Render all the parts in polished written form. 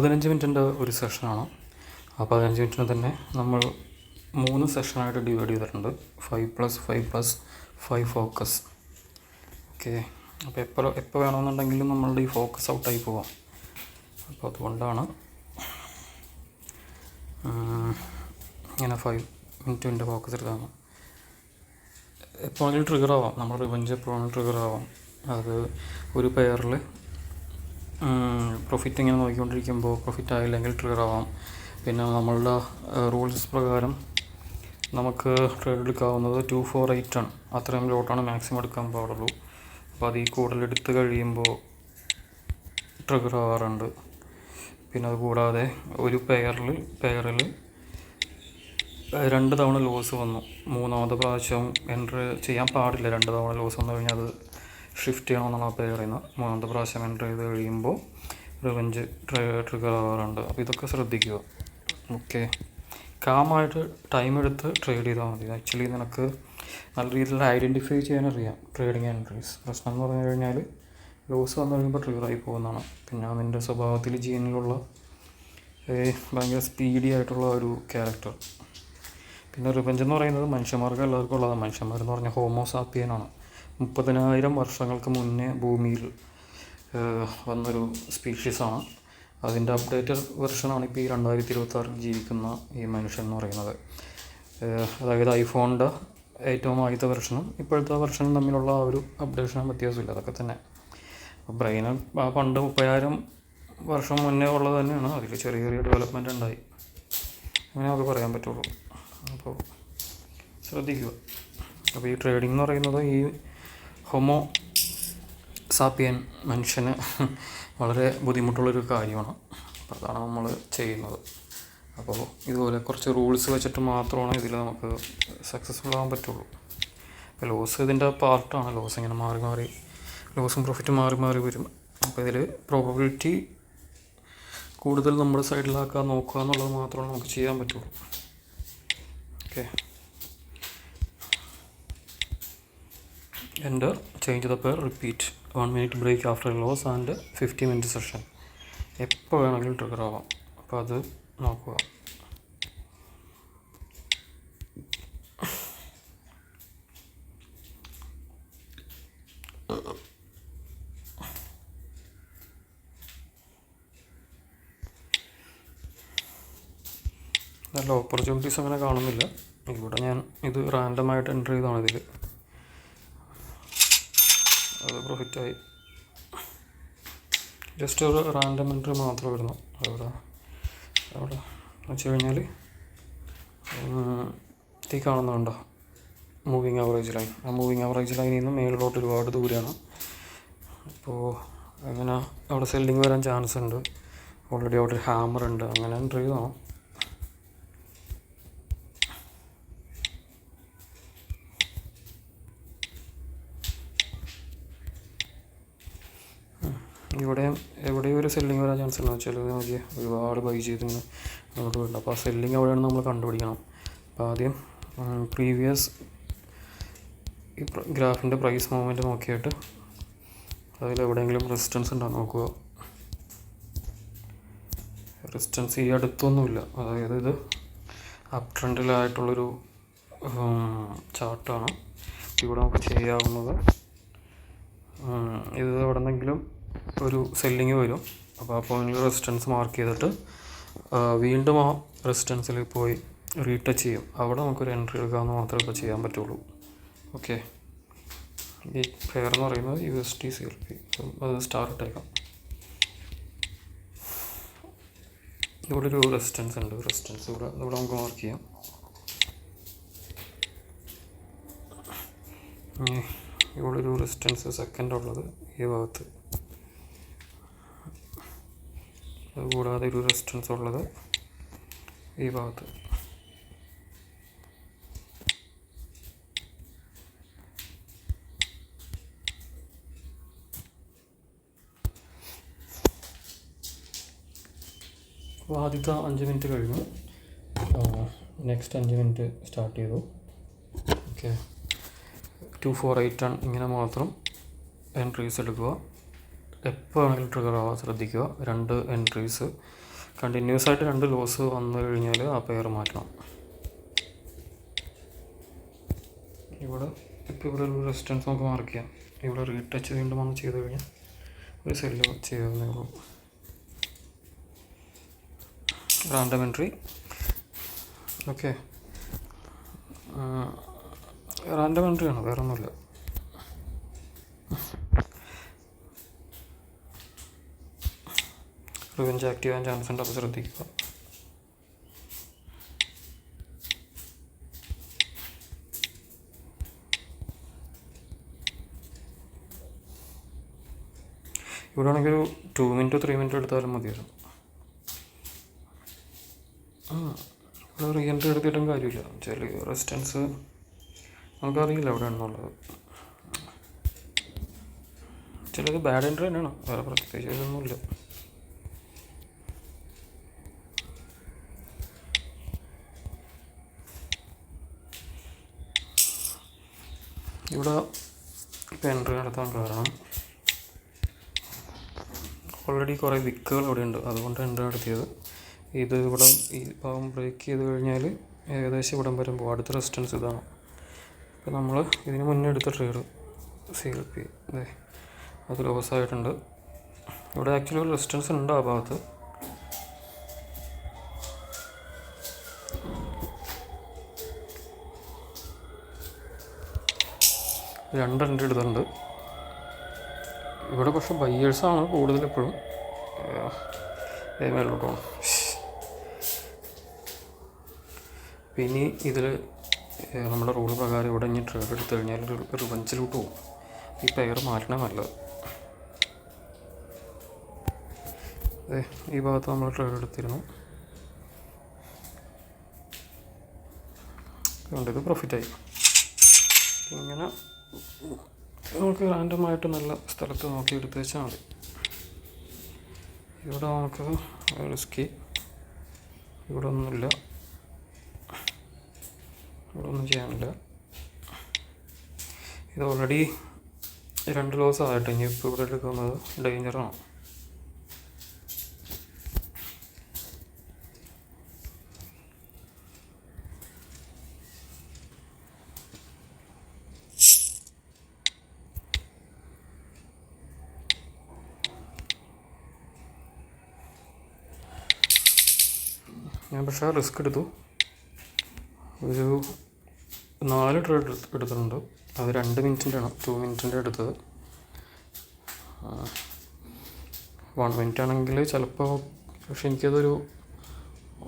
15 മിനിറ്റിൻ്റെ ഒരു സെഷനാണ്. ആ 15 മിനിറ്റിന് തന്നെ നമ്മൾ 3 സെഷനായിട്ട് ഡിവൈഡ് ചെയ്തിട്ടുണ്ട്. 5+5+5 ഫോക്കസ്. ഓക്കെ, അപ്പോൾ എപ്പോൾ വേണമെന്നുണ്ടെങ്കിലും നമ്മളുടെ ഈ ഫോക്കസ് ഔട്ടായി പോവാം. അപ്പോൾ അതുകൊണ്ടാണ് ഇങ്ങനെ 5 മിനിറ്റിൻ്റെ ഫോക്കസ് എടുത്താണ്. എപ്പോഴെങ്കിലും ട്രിഗർ ആവാം, നമ്മൾ റിവെഞ്ച് എപ്പോഴാണെങ്കിലും ട്രിഗർ ആവാം. അത് ഒരു പെയറിൽ പ്രോഫിറ്റ് ഇങ്ങനെ നോക്കിക്കൊണ്ടിരിക്കുമ്പോൾ പ്രോഫിറ്റ് ആയില്ലെങ്കിൽ ട്രിഗർ ആവാം. പിന്നെ നമ്മളുടെ റൂൾസ് പ്രകാരം നമുക്ക് ട്രേഡ് എടുക്കാവുന്നത് 248 ആണ്. അത്രയും ലോട്ടാണ് മാക്സിമം എടുക്കാൻ പാടുള്ളൂ. അപ്പോൾ അതിൽ കൂടുതൽ എടുത്ത് കഴിയുമ്പോൾ ട്രിഗർ ആവാറുണ്ട്. പിന്നെ അതുകൂടാതെ ഒരു പെയറിൽ 2 തവണ ലോസ് വന്നു, 3ാമത്തെ പ്രാവശ്യം എൻട്രി ചെയ്യാൻ പാടില്ല. 2 തവണ ലോസ് വന്നു കഴിഞ്ഞാൽ അത് ഷിഫ്റ്റ് ചെയ്യണമെന്നാണ് ആ പെയർ ചെയ്യുന്നത്. 3ാമത്തെ പ്രാവശ്യം എൻട്രി ചെയ്ത് കഴിയുമ്പോൾ റിവെഞ്ച് ട്രിഗർ ആവാറുണ്ട്. അപ്പോൾ ഇതൊക്കെ ശ്രദ്ധിക്കുക. ഓക്കെ, കാമായിട്ട് ടൈം എടുത്ത് ട്രേഡ് ചെയ്താൽ മതി. ആക്ച്വലി നിനക്ക് നല്ല രീതിയിൽ ഐഡൻറ്റിഫൈ ചെയ്യാനറിയാം ട്രേഡിങ് എൻട്രീസ്. പ്രശ്നം എന്ന് പറഞ്ഞു കഴിഞ്ഞാൽ ലോസ് വന്നു കഴിയുമ്പോൾ ട്രിഗറായി പോകുന്നതാണ്. പിന്നെ നിൻ്റെ സ്വഭാവത്തിൽ ജീനിലുള്ള ഭയങ്കര സ്പീഡി ആയിട്ടുള്ള ഒരു ക്യാരക്ടർ. പിന്നെ റിവെഞ്ച് എന്ന് പറയുന്നത് മനുഷ്യന്മാർക്ക് എല്ലാവർക്കും ഉള്ളതാണ്. മനുഷ്യന്മാരെന്ന് പറഞ്ഞാൽ ഹോമോസാപ്പിയനാണ്. 30,000 വർഷങ്ങൾക്ക് മുന്നേ ഭൂമിയിൽ വന്നൊരു സ്പീഷീസാണ്. അതിൻ്റെ അപ്ഡേറ്റഡ് വെർഷനാണ് ഇപ്പോൾ ഈ 2026 ജീവിക്കുന്ന ഈ മനുഷ്യൻ എന്ന് പറയുന്നത്. അതായത് ഐഫോണിൻ്റെ ഏറ്റവും ആദ്യത്തെ വെർഷനും ഇപ്പോഴത്തെ വെർഷനും തമ്മിലുള്ള ആ ഒരു അപ്ഡേഷനും വ്യത്യാസമില്ല. അതൊക്കെ തന്നെ. ബ്രെയിന് പണ്ട് 30,000 വർഷം മുന്നേ ഉള്ളത് തന്നെയാണ്. അതിൽ ചെറിയ ചെറിയ ഡെവലപ്മെൻറ്റ് ഉണ്ടായി, അങ്ങനെ നമുക്ക് പറയാൻ പറ്റുള്ളൂ. അപ്പോൾ ശ്രദ്ധിക്കുക. അപ്പോൾ ഈ ട്രേഡിംഗ് എന്ന് പറയുന്നത് ഈ ഹോമോ സാപ്പിയൻ മനുഷ്യന് വളരെ ബുദ്ധിമുട്ടുള്ളൊരു കാര്യമാണ്. അപ്പോൾ അതാണ് നമ്മൾ ചെയ്യുന്നത്. അപ്പോൾ ഇതുപോലെ കുറച്ച് റൂൾസ് വെച്ചിട്ട് മാത്രമാണ് ഇതിൽ നമുക്ക് സക്സസ്ഫുൾ ആകാൻ പറ്റുള്ളൂ. അപ്പോൾ ലോസ് ഇതിൻ്റെ പാർട്ടാണ്. ലോസ് ഇങ്ങനെ മാറി മാറി ലോസും പ്രോഫിറ്റും മാറി മാറി വരും. അപ്പോൾ ഇതിൽ പ്രോബബിലിറ്റി കൂടുതൽ നമ്മുടെ സൈഡിലാക്കാൻ നോക്കുക എന്നുള്ളത് മാത്രമേ നമുക്ക് ചെയ്യാൻ പറ്റുള്ളൂ. Okay, enter, change the pair, repeat 1 minute break after loss and 50 minute session. എപ്പോൾ വേണമെങ്കിലും ട്രിഗർ ആവാം. അപ്പോൾ അത് നോക്കുക. നല്ല ഓപ്പർച്യൂണിറ്റീസ് അങ്ങനെ കാണുന്നില്ല. ഇവിടെ ഞാൻ ഇത് റാൻഡമായിട്ട് എൻ്റർ ചെയ്താണ്. ഇതിൽ അത് പ്രോഫിറ്റായി. ജസ്റ്റ് ഒരു റാൻഡം എൻട്രി മാത്രം വരുന്നു. അവിടെ എന്ന് വെച്ച് കഴിഞ്ഞാൽ ഈ കാണുന്നുണ്ടോ മൂവിങ് ആവറേജ് ലൈൻ. ആ മൂവിങ് ആവറേജ് ലൈനിൽ നിന്ന് മേളിലോട്ട് ഒരുപാട് ദൂരെയാണ്. അപ്പോൾ അങ്ങനെ അവിടെ സെല്ലിങ് വരാൻ ചാൻസ് ഉണ്ട്. ഓൾറെഡി അവിടെ ഒരു ഹാമർ ഉണ്ട്. അങ്ങനെ എൻട്രി ചെയ്താണ്. എവിടെയും ഒരു സെല്ലിങ് വരാൻ ചാൻസ് ഉണ്ടെന്ന് വെച്ചാൽ നോക്കി ഒരുപാട് ബൈ ചെയ്തിങ്ങനെ അങ്ങോട്ട് വരുന്നുണ്ട്. അപ്പോൾ ആ സെല്ലിങ് എവിടെയാണ് നമ്മൾ കണ്ടുപിടിക്കണം. അപ്പോൾ ആദ്യം പ്രീവിയസ് ഈ ഗ്രാഫിൻ്റെ പ്രൈസ് മൂവ്മെൻറ്റ് നോക്കിയിട്ട് അതിലെവിടെയെങ്കിലും റെസിസ്റ്റൻസ് ഉണ്ടോ നോക്കുക. റെസിസ്റ്റൻസ് ഈ അടുത്തൊന്നുമില്ല. അതായത് ഇത് അപ് ട്രെൻഡിലായിട്ടുള്ളൊരു ചാർട്ടാണ്. ഇവിടെ നമുക്ക് ചെയ്യാവുന്നത് ഇത് എവിടെന്നെങ്കിലും ഒരു സെല്ലിങ് വരും. അപ്പോൾ ആ പോയിന്റിൽ റെസിസ്റ്റൻസ് മാർക്ക് ചെയ്തിട്ട് വീണ്ടും ആ റെസിസ്റ്റൻസിൽ പോയി റീടച്ച് ചെയ്യും. അവിടെ നമുക്കൊരു എൻട്രി എടുക്കാമെന്ന് മാത്രമേ ഇപ്പോൾ ചെയ്യാൻ പറ്റുള്ളൂ. ഓക്കെ, ഈ പെയർ എന്ന് പറയുന്നത് USD CLP. അത് സ്റ്റാർ ഇട്ടേക്കാം. ഇവിടെ ഒരു റെസിസ്റ്റൻസ് ഉണ്ട്. റെസിസ്റ്റൻസ് ഇവിടെ നമുക്ക് മാർക്ക് ചെയ്യാം. ഇവിടെ ഒരു റെസിസ്റ്റൻസ് സെക്കൻഡ് ഉള്ളത് ഈ ഭാഗത്ത്. അതുകൂടാതെ ഒരു റെസിസ്റ്റൻസ് ഉള്ളത് ഈ ഭാഗത്ത്. അപ്പോൾ ആദ്യത്തെ 5 മിനിറ്റ് കഴിഞ്ഞു. നെക്സ്റ്റ് 5 മിനിറ്റ് സ്റ്റാർട്ട് ചെയ്തു. ഓക്കെ, 248 ഇങ്ങനെ മാത്രം എൻട്രീസ് എടുക്കുക. എപ്പോൾ വേണമെങ്കിലും ട്രിഗർ ആവാൻ ശ്രദ്ധിക്കുക. 2 എൻട്രീസ് കണ്ടിന്യൂസ് ആയിട്ട് 2 ലോസ് വന്നു കഴിഞ്ഞാൽ ആ പെയർ മാറ്റണം. ഇവിടെ ഒരു റെസിസ്റ്റൻസ് നമുക്ക് മാർക്ക് ചെയ്യാം. ഇവിടെ റീടച്ച് വീണ്ടും വന്ന് ചെയ്ത് കഴിഞ്ഞാൽ ഒരു സെല്ല് ചെയ്യാവുന്നേ ഉള്ളൂ. Random entry. ഓക്കെ, റാൻഡം എൻട്രിയാണ്, വേറെ ഒന്നുമില്ല. റിവെഞ്ച് ആക്റ്റീവ് ആകാൻ ചാൻസ് ഉണ്ട്, അത് ശ്രദ്ധിക്കുക. ഇവിടെ ആണെങ്കിൽ ഒരു 2 മിനിറ്റ് 3 മിനിറ്റ് എടുത്താലും മതിയായിരുന്നു. ഇവിടെ റീ എൻട്രി എടുത്തിട്ടും കാര്യമില്ല. ചില റെസിസ്റ്റൻസ് നമുക്കറിയില്ല എവിടെയാണെന്നുള്ളത്. ചിലത് ബാഡ് എൻട്രി തന്നെയാണ്, വേറെ പ്രത്യേകിച്ച് ഇതൊന്നുമില്ല. ഇവിടെ ഇപ്പം എൻട്രി നടത്താൻ കാരണം ഓൾറെഡി കുറേ വിക്കുകൾ ഇവിടെ ഉണ്ട്, അതുകൊണ്ട് എൻട്രി നടത്തിയത്. ഇത് ഇവിടെ ഈ ഭാഗം ബ്രേക്ക് ചെയ്ത് കഴിഞ്ഞാൽ ഏകദേശം ഇവിടം വരുമ്പോൾ അടുത്ത റെസിസ്റ്റൻസ് ഇതാണ്. ഇപ്പം നമ്മൾ ഇതിന് മുന്നേ എടുത്ത ട്രേഡ് CLP അത് ലോസ് ആയിട്ടുണ്ട്. ഇവിടെ ആക്ച്വലി ഒരു റെസിസ്റ്റൻസ് ഉണ്ട് ആ ഭാഗത്ത്. രണ്ട് എൻട്രി എടുത്തിട്ടുണ്ട് ഇവിടെ. പക്ഷേ ബയ്യേഴ്സാണ് കൂടുതൽ എപ്പോഴും മേലോട്ടോ. പിന്നെ ഇതിൽ നമ്മുടെ റൂൾ പ്രകാരം ഇവിടെ ഇനി ട്രേഡ് എടുത്തു കഴിഞ്ഞാൽ റിവഞ്ചിലോട്ട് പോകും. ഈ പെയർ മാറ്റണേ നല്ലത്. ഈ ഭാഗത്ത് നമ്മൾ ട്രേഡ് എടുത്തിരുന്നു, അതുകൊണ്ട് ഇത് പ്രോഫിറ്റായി. ഇങ്ങനെ നമുക്ക് റാൻഡമായിട്ട് നല്ല സ്ഥലത്ത് നോക്കി എടുത്ത് വെച്ചാൽ മതി. ഇവിടെ നമുക്ക് റിസ്കി, ഇവിടെ ഒന്നുമില്ല, ഇവിടെ ഒന്നും ചെയ്യാനില്ല. ഇത് ഓൾറെഡി 2 ലോസ് ആയിട്ട് ഇനി ഇപ്പോൾ ഇവിടെ എടുക്കുന്നത് ഡേഞ്ചറാണ്. ഞാൻ പക്ഷേ റിസ്ക് എടുത്തു. ഒരു 4 ട്രേഡ് എടുത്തിട്ടുണ്ട്. അത് 2 മിനിറ്റിൻ്റെയാണ്, 2 മിനിറ്റിൻ്റെ എടുത്തത്. 1 മിനിറ്റ് ആണെങ്കിൽ ചിലപ്പോൾ, പക്ഷെ എനിക്കതൊരു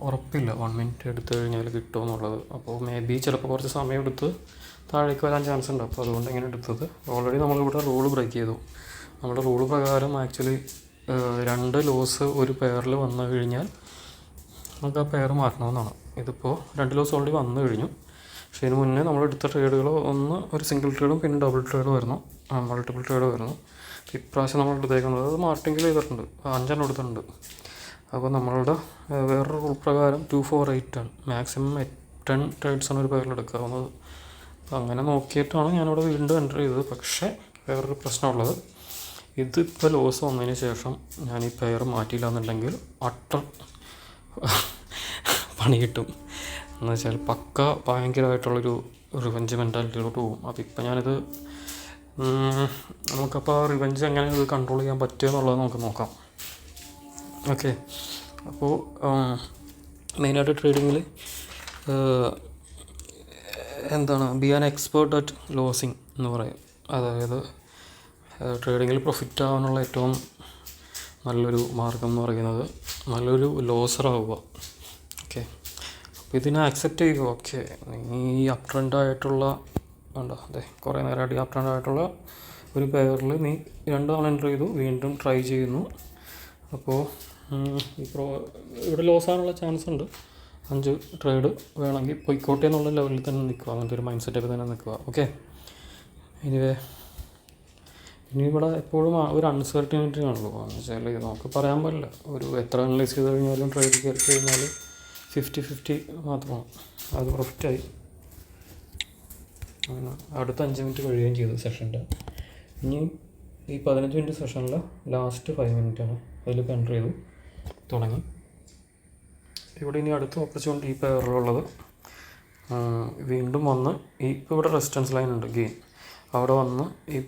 ഉറപ്പില്ല 1 മിനിറ്റ് എടുത്തു കഴിഞ്ഞാൽ കിട്ടുമോ എന്നുള്ളത്. അപ്പോൾ മേ ബി ചിലപ്പോൾ കുറച്ച് സമയം എടുത്ത് താഴേക്ക് വരാൻ ചാൻസ് ഉണ്ട്. അപ്പോൾ അതുകൊണ്ട് ഇങ്ങനെ എടുത്തത്. ഓൾറെഡി നമ്മളിവിടെ റൂള് ബ്രേക്ക് ചെയ്തു. നമ്മുടെ റൂള് പ്രകാരം ആക്ച്വലി 2 ലോസ് ഒരു പെയറിൽ വന്നു കഴിഞ്ഞാൽ നമുക്ക് ആ പെയർ മാറ്റണമെന്നാണ്. ഇതിപ്പോൾ 2 ലോസ് ഓൾറെഡി വന്നു കഴിഞ്ഞു. പക്ഷേ ഇതിന് മുന്നേ നമ്മൾ എടുത്ത ട്രേഡുകൾ ഒരു സിംഗിൾ ട്രേഡും പിന്നെ ഡബിൾ ട്രേഡ് വരുന്നു, മൾട്ടിപ്പിൾ ട്രേഡ് വരുന്നു. ഇപ്രാവശ്യം നമ്മൾ എടുത്തേക്കുന്നത് അത് മാർട്ടിങ്ങിൽ ചെയ്തിട്ടുണ്ട്, 5 എടുത്തിട്ടുണ്ട്. അപ്പോൾ നമ്മളുടെ വേറൊരു റൂൾ പ്രകാരം 2, 4, 8 ആണ് മാക്സിമം 10 ട്രേഡ്സാണ് ഒരു പെയറിൽ എടുക്കാവുന്നത്. അപ്പോൾ അങ്ങനെ നോക്കിയിട്ടാണ് ഞാനിവിടെ വീണ്ടും എൻ്റർ ചെയ്തത്. പക്ഷേ വേറൊരു പ്രശ്നമുള്ളത്, ഇതിപ്പോൾ ലോസ് വന്നതിന് ശേഷം ഞാൻ ഈ പെയർ മാറ്റിയില്ല എന്നുണ്ടെങ്കിൽ അട്ടർ പണി കിട്ടും. എന്ന് വെച്ചാൽ പക്ക ഭയങ്കരമായിട്ടുള്ളൊരു റിവെഞ്ച് മെൻറ്റാലിറ്റിയിലോട്ട് പോകും. അപ്പോൾ ഇപ്പം ഞാനിത് നമുക്കപ്പോൾ ആ റിവെഞ്ച് എങ്ങനെ ഇത് കൺട്രോൾ ചെയ്യാൻ പറ്റുക എന്നുള്ളത് നമുക്ക് നോക്കാം. ഓക്കെ, അപ്പോൾ മെയിനായിട്ട് ട്രേഡിങ്ങിൽ എന്താണ് B an expert at losing എന്ന് പറയും. അതായത് ട്രേഡിങ്ങിൽ പ്രോഫിറ്റ് ആവാനുള്ള ഏറ്റവും നല്ലൊരു മാർഗം എന്ന് പറയുന്നത് നല്ലൊരു ലോസറാവുക. ഓക്കെ, അപ്പോൾ ഇതിനെ ആക്സെപ്റ്റ് ചെയ്യുക. ഓക്കെ, നീ അപ് ട്രെൻഡായിട്ടുള്ള വേണ്ട കുറേ നേരമായിട്ട് അപ് ട്രെൻഡായിട്ടുള്ള ഒരു പെയറിൽ നീ 2 തവണ എൻ്റർ ചെയ്തു, വീണ്ടും ട്രൈ ചെയ്യുന്നു. അപ്പോൾ ഇവിടെ ലോസ് ആകാനുള്ള ചാൻസ് ഉണ്ട്. 5 ട്രേഡ് വേണമെങ്കിൽ പൊയ്ക്കോട്ടെ എന്നുള്ള ലെവലിൽ തന്നെ നിൽക്കുക, അങ്ങനത്തെ ഒരു മൈൻഡ് സെറ്റപ്പിൽ തന്നെ നിൽക്കുക. ഓക്കെ, ഇനി ഇവിടെ എപ്പോഴും ഒരു അൺസർട്ടനിറ്റി ആണല്ലോ. എന്ന് വെച്ചാൽ നമുക്ക് പറയാൻ പാടില്ല, ഒരു എത്ര അനലൈസ് ചെയ്ത് കഴിഞ്ഞാലും ട്രേഡ് കയറി കഴിഞ്ഞാൽ 50-50 മാത്രമാണ്. അത് പ്രോഫിറ്റായി. അങ്ങനെ അടുത്ത 5 മിനിറ്റ് കഴിയുകയും ചെയ്തു സെഷൻ്റെ. ഇനി ഈ 15 മിനിറ്റ് സെഷനിൽ ലാസ്റ്റ് 5 മിനിറ്റാണ്. അതിൽ എൻ്റർ ചെയ്തു തുടങ്ങി. ഇവിടെ ഇനി അടുത്ത ഓപ്പർച്യൂണിറ്റി ഈ പെയറിലുള്ളത് വീണ്ടും വന്ന് ഇപ്പോൾ ഇവിടെ റെസിസ്റ്റൻസ് ലൈൻ ഉണ്ട് ഗെയിൻ, അവിടെ വന്ന് ഈ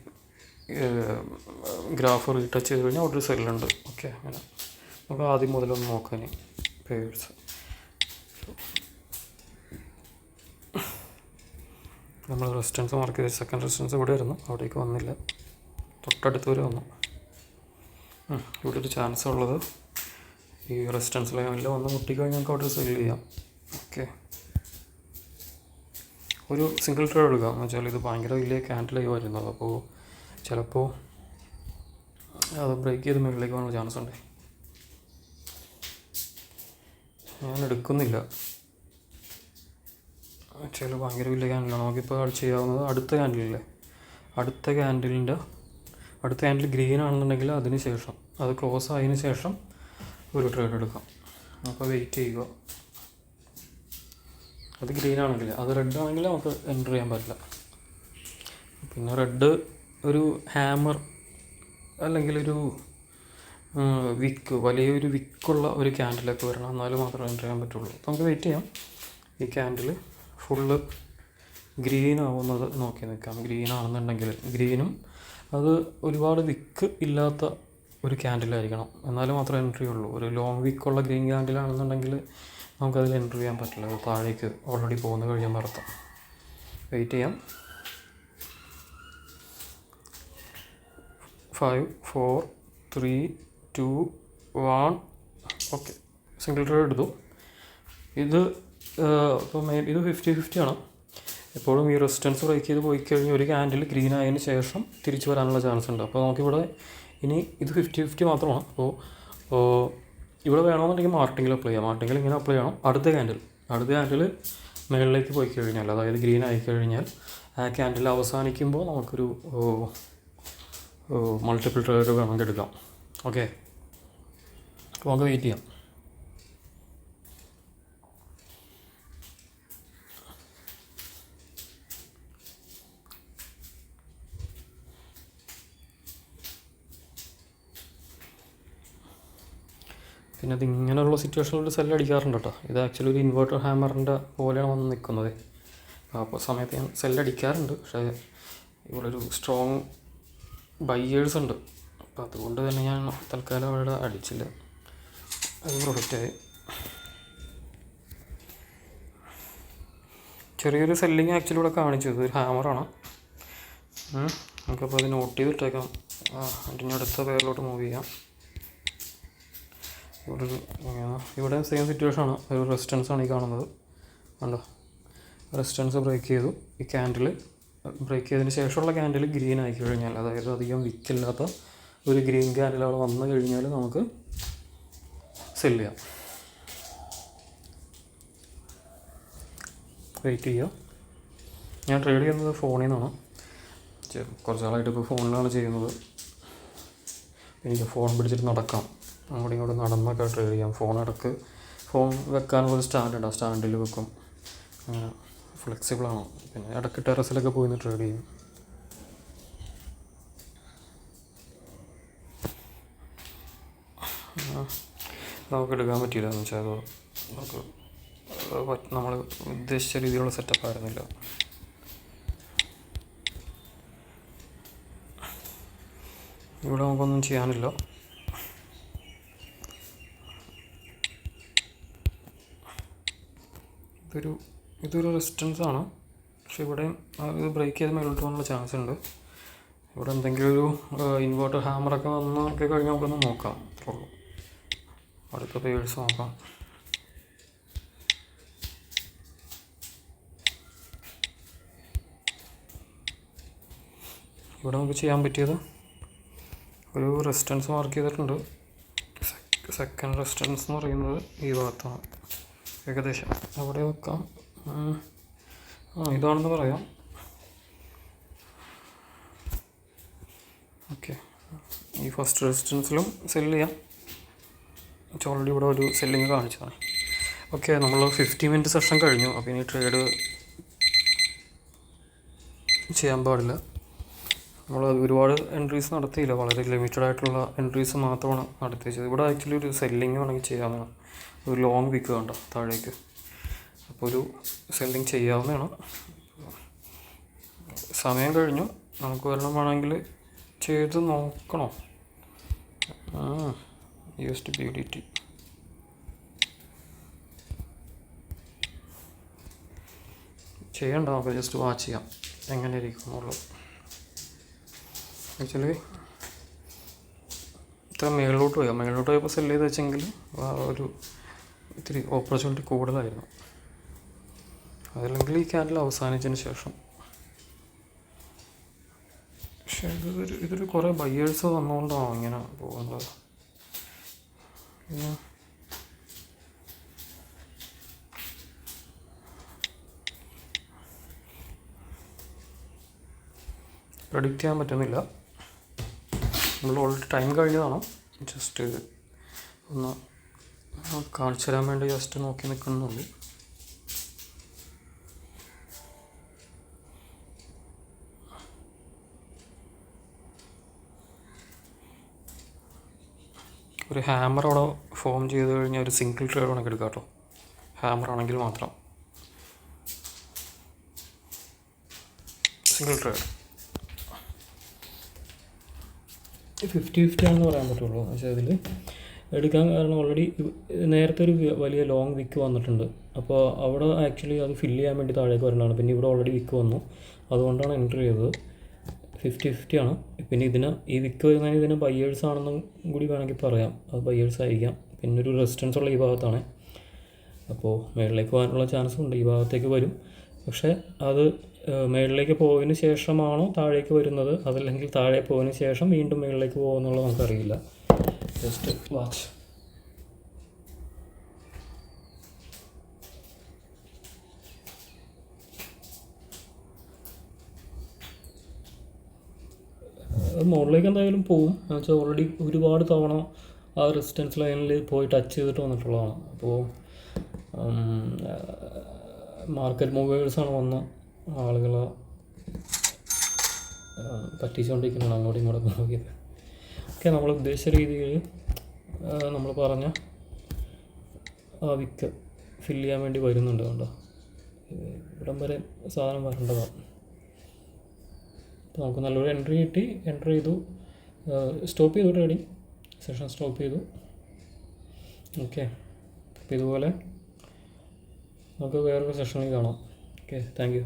ഗ്രാഫ് റീടച്ച് ചെയ്ത് കഴിഞ്ഞാൽ അവിടെ ഒരു സെല്ലുണ്ട്. ഓക്കെ, അങ്ങനെ നമുക്ക് ആദ്യം മുതലൊന്ന് നോക്കാൻ പേഴ്സ്. നമ്മൾ റെസിസ്റ്റൻസ് മാർക്ക് ചെയ്ത് സെക്കൻഡ് റെസിസ്റ്റൻസ് ഇവിടെ ആയിരുന്നു, അവിടേക്ക് വന്നില്ല, തൊട്ടടുത്ത് വരെ വന്നു. ഇവിടെ ഒരു ചാൻസ് ഉള്ളത് ഈ റെസിസ്റ്റൻസ് ലൈനിൽ വന്ന് മുട്ടിക്കഴിഞ്ഞാൽ നമുക്ക് അവിടെ സെല് ചെയ്യാം. ഓക്കെ, ഒരു സിംഗിൾ ട്രേഡ് എടുക്കാം എന്ന് വെച്ചാൽ ഇത് ഭയങ്കര വലിയ ക്യാൻഡിലായി വരുന്നത്, അപ്പോൾ ചിലപ്പോൾ അത് ബ്രേക്ക് ചെയ്ത് മുകളിലേക്ക് പോകാനുള്ള ചാൻസ് ഉണ്ട്. ഞാൻ എടുക്കുന്നില്ല, ചില ഭയങ്കര വലിയ ക്യാൻഡിലാണ്. നമുക്കിപ്പോൾ ചെയ്യാവുന്നത് അടുത്ത ക്യാൻഡിലില്ലേ, അടുത്ത ക്യാൻഡിൽ ഗ്രീൻ ആണെന്നുണ്ടെങ്കിൽ അതിന് ശേഷം അത് ക്ലോസ് ആയതിന് ശേഷം ഒരു ട്രേഡ് എടുക്കാം. അപ്പോൾ വെയിറ്റ് ചെയ്യുക. അത് ഗ്രീൻ ആണെങ്കിൽ, അത് റെഡ് ആണെങ്കിൽ നമുക്ക് എൻ്റർ ചെയ്യാൻ പറ്റില്ല. പിന്നെ റെഡ് ഒരു ഹാമർ അല്ലെങ്കിൽ ഒരു വലിയൊരു വിക്കുള്ള ഒരു ക്യാൻഡിലൊക്കെ വരണം, എന്നാലും മാത്രമേ എൻ്റർ ചെയ്യാൻ പറ്റുള്ളൂ. നമുക്ക് വെയിറ്റ് ചെയ്യാം. ഈ ക്യാൻഡിൽ ഫുള്ള് ഗ്രീൻ ആവുന്നത് നോക്കി നിൽക്കാം. ഗ്രീൻ ആണെന്നുണ്ടെങ്കിൽ ഗ്രീനും അത് ഒരുപാട് വിക്ക് ഇല്ലാത്ത ഒരു ക്യാൻഡിലായിരിക്കണം, എന്നാലും മാത്രമേ എൻട്രി ഉള്ളൂ. ഒരു ലോങ് വിക്കുള്ള ഗ്രീൻ ക്യാൻഡിലാണെന്നുണ്ടെങ്കിൽ നമുക്കതിൽ എൻട്രി ചെയ്യാൻ പറ്റില്ല, അത് താഴേക്ക് ഓൾറെഡി പോകുന്ന കഴിയുമ്പോൾ അർത്ഥം. വെയിറ്റ് ചെയ്യാം. 5 4 3 2 1. ഓക്കെ, സിംഗിൾ ട്രേഡ് എടുത്തു. ഇത് ഇപ്പോൾ ഇത് 50-50 ആണ്. എപ്പോഴും ഈ റെസിസ്റ്റൻസ് ബ്രേക്ക് ചെയ്ത് പോയി കഴിഞ്ഞാൽ ഒരു ക്യാൻഡിൽ ഗ്രീൻ ആയതിന് ശേഷം തിരിച്ചു വരാനുള്ള ചാൻസ് ഉണ്ട്. അപ്പോൾ നമുക്കിവിടെ ഇനി ഇത് 50-50 മാത്രമാണ്. അപ്പോൾ ഇവിടെ വേണമെന്നുണ്ടെങ്കിൽ മാർട്ടിങ്ങിൽ അപ്ലൈ ചെയ്യാം. മാർട്ടിങ്ങിൽ ഇങ്ങനെ അപ്ലൈ ചെയ്യണം. അടുത്ത ക്യാൻഡിൽ മുകളിലേക്ക് പോയി കഴിഞ്ഞാൽ, അതായത് ഗ്രീൻ ആയിക്കഴിഞ്ഞാൽ ആ ക്യാൻഡിൽ അവസാനിക്കുമ്പോൾ നമുക്കൊരു മൾട്ടിപ്പിൾ ട്രേഡ് വേണമെങ്കിൽ എടുക്കാം. ഓക്കെ, അപ്പോൾ നമുക്ക് വെയിറ്റ് ചെയ്യാം. പിന്നെ അതിങ്ങനെയുള്ള സിറ്റുവേഷനിൽ ഒരു സെല്ല് അടിക്കാറുണ്ട് കേട്ടോ. ഇത് ആക്ച്വലി ഒരു ഇൻവേർട്ടർ ഹാമറിൻ്റെ പോലെയാണ് വന്ന് നിൽക്കുന്നത്. അപ്പോൾ സമയത്ത് ഞാൻ സെല്ലടിക്കാറുണ്ട്, പക്ഷേ ഇവിടെ ഒരു സ്ട്രോങ് ബയ്യേഴ്സ് ഉണ്ട്. അപ്പോൾ അതുകൊണ്ട് തന്നെ ഞാൻ തൽക്കാലം അവിടെ അടിച്ചില്ല, അത് പ്രൊഫിറ്റായി. ചെറിയൊരു സെല്ലിങ് ആക്ച്വലി ഇവിടെ കാണിച്ചത് ഒരു ഹാമറാണ്. നമുക്കപ്പോൾ അത് നോട്ട് ചെയ്തിട്ടേക്കാം. അതിന് അടുത്ത പേരിലോട്ട് മൂവ് ചെയ്യാം. ഇവിടെ സെയിം സിറ്റുവേഷനാണ്, ഒരു റെസിസ്റ്റൻസാണ് ഈ കാണുന്നത്. കണ്ടോ, റെസിസ്റ്റൻസ് ബ്രേക്ക് ചെയ്തു. ഈ ക്യാൻഡിൽ ബ്രേക്ക് ചെയ്തതിന് ശേഷമുള്ള ക്യാൻഡിൽ ഗ്രീൻ ആയി കഴിഞ്ഞാൽ, അതായത് അധികം വിക്കില്ലാത്ത ഒരു ഗ്രീൻ ക്യാൻഡിൽ അവിടെ വന്നു കഴിഞ്ഞാൽ നമുക്ക് സെല് ചെയ്യാം. വെയിറ്റ് ചെയ്യുക. ഞാൻ ട്രേഡ് ചെയ്യുന്നത് ഫോണിൽ നിന്നാണ്. കുറച്ച് നാളായിട്ട് ഇപ്പോൾ ഫോണിലാണ് ചെയ്യുന്നത്. എനിക്ക് ഫോൺ പിടിച്ചിട്ട് നടക്കാം, അങ്ങോട്ടും ഇങ്ങോട്ടും നടന്നൊക്കെ ട്രേഡ് ചെയ്യാം. ഫോൺ വെക്കാനുള്ളൊരു സ്റ്റാൻഡുണ്ട്, ആ സ്റ്റാൻഡിൽ വെക്കും. അങ്ങനെ ഫ്ലെക്സിബിളാണ്. പിന്നെ ഇടയ്ക്ക് ടെറസിലൊക്കെ പോയി ട്രേഡ് ചെയ്യും. നമുക്ക് എടുക്കാൻ പറ്റിയില്ല എന്ന് വെച്ചാൽ നമുക്ക് നമ്മൾ ഉദ്ദേശിച്ച രീതിയിലുള്ള സെറ്റപ്പ് ആയിരുന്നില്ല. ഇവിടെ നമുക്കൊന്നും ചെയ്യാനില്ല. ഇതൊരു റെസിസ്റ്റൻസാണ്, പക്ഷെ ഇവിടെ ഇത് ബ്രേക്ക് ചെയ്ത് മേലോട്ട് പോകാനുള്ള ചാൻസ് ഉണ്ട്. ഇവിടെ എന്തെങ്കിലും ഒരു ഇൻവേർട്ടർ ഹാമറൊക്കെ വന്നൊക്കെ കഴിഞ്ഞാൽ നമുക്കൊന്ന് നോക്കാം. അത്രയുള്ളൂ. അടുത്ത പേഴ്സ് നോക്കാം. ഇവിടെ നമുക്ക് ചെയ്യാൻ പറ്റിയത് ഒരു റെസിസ്റ്റൻസ് മാർക്ക് ചെയ്തിട്ടുണ്ട്. സെക്കൻഡ് റെസിസ്റ്റൻസ് എന്ന് പറയുന്നത് ഈ ഭാഗത്താണ്, ഏകദേശം അവിടെ വെക്കാം. ഇതാണെന്ന് പറയാം. ഓക്കെ, ഈ ഫസ്റ്റ് റെസിസ്റ്റൻസിലും സെല്ല് ചെയ്യാം. ഓൾറെഡി ഇവിടെ ഒരു സെല്ലിങ് കാണിച്ചതാണ്. ഓക്കെ, നമ്മൾ 50 മിനിറ്റ് സെഷൻ കഴിഞ്ഞു. അപ്പോൾ ഇനി ട്രേഡ് ചെയ്യാൻ പാടില്ല. നമ്മൾ ഒരുപാട് എൻട്രീസ് നടത്തിയില്ല, വളരെ ലിമിറ്റഡ് ആയിട്ടുള്ള എൻട്രീസ് മാത്രമാണ് നടത്തിയത്. ഇവിടെ ആക്ച്വലി ഒരു സെല്ലിങ് വേണമെങ്കിൽ ചെയ്യാവുന്നതാണ്. ഒരു ലോങ് വിക്ക് കണ്ടോ താഴേക്ക്. അപ്പോൾ ഒരു സെല്ലിങ് ചെയ്യാവുന്നതാണ്. സമയം കഴിഞ്ഞു, നമുക്ക് വരണം വേണമെങ്കിൽ ചെയ്ത് നോക്കണോ? USD/BDT ചെയ്യണ്ട, നമുക്ക് ജസ്റ്റ് വാച്ച് ചെയ്യാം എങ്ങനെ ഇരിക്കും എന്നുള്ളത്. ആക്ച്വലി ഇത്ര മേളിലോട്ട് പോയപ്പോൾ സെല് ചെയ്ത് വെച്ചെങ്കിൽ ഒരു ഇത്തിരി ഓപ്പർച്യൂണിറ്റി കൂടുതലായിരുന്നു. അതല്ലെങ്കിൽ ഈ ക്യാൻഡിൽ അവസാനിച്ചതിന് ശേഷം. പക്ഷേ ഇതൊരു കുറേ ബയേഴ്സ് വന്നുകൊണ്ടാണ് ഇങ്ങനെ പോകുന്നത്. പ്രെഡിക്റ്റ് ചെയ്യാൻ പറ്റുന്നില്ല. നമ്മൾ ഓൾറെഡി ടൈം കഴിഞ്ഞതാണ്. ജസ്റ്റ് ഒന്ന് കാണിച്ചു തരാൻ വേണ്ടി ജസ്റ്റ് നോക്കി നിൽക്കുന്നുള്ളൂ. ഒരു ഹാമർ അവിടെ ഫോം ചെയ്ത് കഴിഞ്ഞാൽ ഒരു സിംഗിൾ ട്രേഡ് വേണമെങ്കിൽ എടുക്കാം കേട്ടോ. ഹാമർ ആണെങ്കിൽ മാത്രം സിംഗിൾ ട്രേഡ് 50-50 ആണെന്ന് പറയാൻ പറ്റുള്ളൂ. പക്ഷേ അതിൽ എടുക്കാൻ കാരണം ഓൾറെഡി നേരത്തെ ഒരു വലിയ ലോങ് വിക്ക് വന്നിട്ടുണ്ട്. അപ്പോൾ അവിടെ ആക്ച്വലി അത് ഫില്ല് ചെയ്യാൻ വേണ്ടി താഴേക്ക് വരേണ്ടതാണ്. പിന്നെ ഇവിടെ ഓൾറെഡി വിക്ക് വന്നു, അതുകൊണ്ടാണ് എൻട്രി ചെയ്തത്. 50-50 ആണ്. പിന്നെ ഈ വിക്ക് വരുന്നതിന് ഇതിന് ബയേഴ്സ് ആണെന്നും കൂടി വേണമെങ്കിൽ പറയാം. അത് ബയേഴ്സ് ആയിരിക്കാം. പിന്നെ ഒരു റെസിസ്റ്റൻസ് ഉള്ള ഈ ഭാഗത്താണ്. അപ്പോൾ മേളിലേക്ക് പോകാനുള്ള ചാൻസ് ഉണ്ട്, ഈ ഭാഗത്തേക്ക് വരും. പക്ഷേ അത് മേളിലേക്ക് പോയതിന് ശേഷമാണോ താഴേക്ക് വരുന്നത്, അതല്ലെങ്കിൽ താഴെ പോയതിന് ശേഷം വീണ്ടും മേളിലേക്ക് പോകുമെന്നുള്ളത് നമുക്കറിയില്ല. Just watch. മുകളിലേക്ക് എന്തായാലും പോവും. എന്ന് വെച്ചാൽ ഓൾറെഡി ഒരുപാട് തവണ ആ റെസിസ്റ്റൻസ് ലൈനിൽ പോയി ടച്ച് ചെയ്തിട്ട് വന്നിട്ടുള്ളതാണ്. അപ്പോൾ മാർക്കറ്റ് മൂവേഴ്സാണ് വന്ന ആളുകളെ പറ്റിച്ചുകൊണ്ടിരിക്കുന്നതാണ് അങ്ങോട്ടും ഇങ്ങോട്ടും നോക്കിയത്. ഓക്കെ, നമ്മൾ ഉദ്ദേശിച്ച രീതിയിൽ നമ്മൾ പറഞ്ഞ ആ വിക്ക് ഫില്ല് ചെയ്യാൻ വേണ്ടി വരുന്നുണ്ട്. കണ്ടോ, ഇവിടം വരെ സാധനം വരേണ്ടതാണ്. നമുക്ക് നല്ലൊരു എൻട്രി ചെയ്തു, സ്റ്റോപ്പ് ചെയ്തു, ട്രേഡിങ് സെഷൻ സ്റ്റോപ്പ് ചെയ്തു. ഓക്കെ, അപ്പോൾ ഇതുപോലെ നമുക്ക് വേറൊരു സെഷനിൽ കാണാം. Okay, thank you.